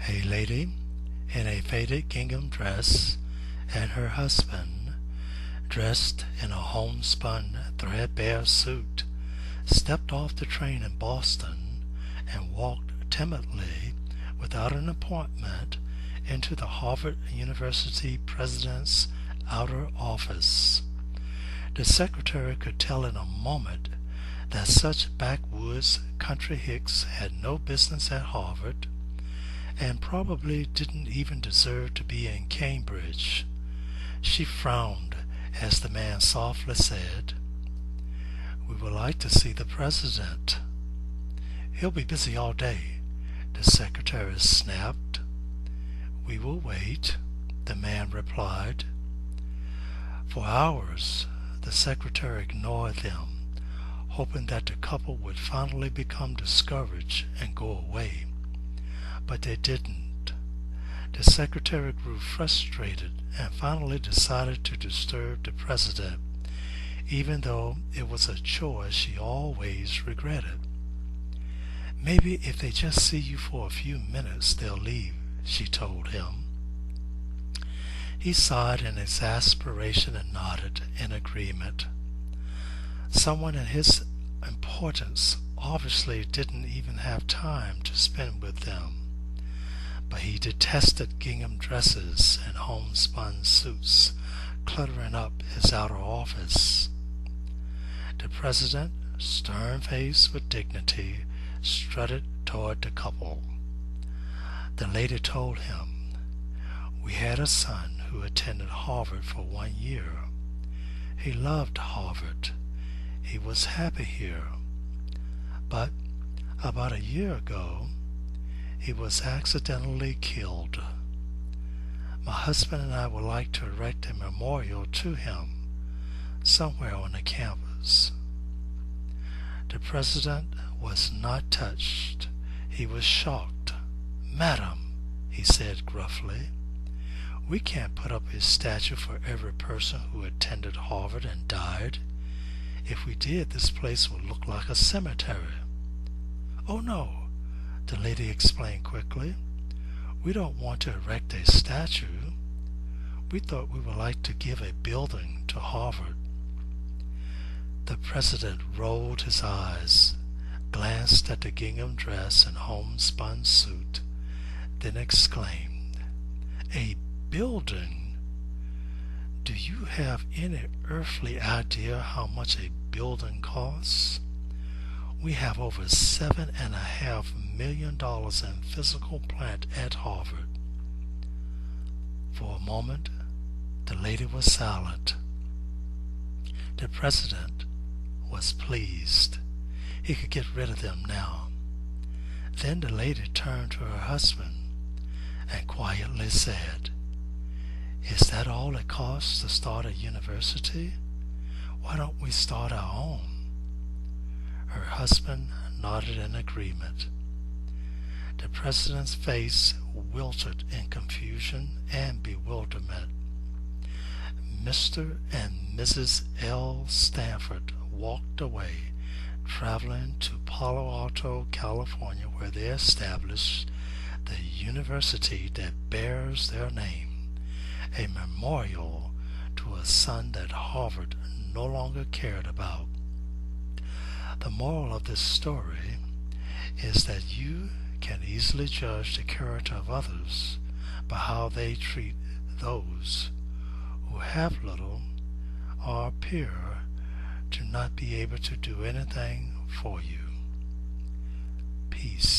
A lady in a faded gingham dress and her husband, dressed in a homespun threadbare suit, stepped off the train in Boston and walked timidly, without an appointment, into the Harvard University president's outer office. The secretary could tell in a moment that such backwoods country hicks had no business at Harvard, and probably didn't even deserve to be in Cambridge. She frowned as the man softly said, "We would like to see the president." "He'll be busy all day," the secretary snapped. "We will wait," the man replied. For hours, the secretary ignored them, hoping that the couple would finally become discouraged and go away. But they didn't. The secretary grew frustrated and finally decided to disturb the president, even though it was a chore she always regretted. "Maybe if they just see you for a few minutes they'll leave," she told him. He sighed in exasperation and nodded in agreement. Someone in his importance obviously didn't even have time to spend with them. But he detested gingham dresses and homespun suits cluttering up his outer office. The president, stern-faced with dignity, strutted toward the couple. The lady told him, "We had a son who attended Harvard for 1 year. He loved Harvard. He was happy here. But about a year ago, he was accidentally killed. My husband and I would like to erect a memorial to him somewhere on the campus." The president was not touched. He was shocked. "Madam," he said gruffly, "we can't put up a statue for every person who attended Harvard and died. If we did, this place would look like a cemetery." "Oh no," the lady explained quickly. "We don't want to erect a statue. We thought we would like to give a building to Harvard." The president rolled his eyes, glanced at the gingham dress and homespun suit, then exclaimed, "A building? Do you have any earthly idea how much a building costs? We have over $7.5 million in physical plant at Harvard." For a moment, the lady was silent. The president was pleased. He could get rid of them now. Then the lady turned to her husband and quietly said, "Is that all it costs to start a university? Why don't we start our own?" Her husband nodded in agreement. The president's face wilted in confusion and bewilderment. Mr. and Mrs. L. Stanford walked away, traveling to Palo Alto, California, where they established the university that bears their name, a memorial to a son that Harvard no longer cared about. The moral of this story is that you can easily judge the character of others by how they treat those who have little or appear to not be able to do anything for you. Peace.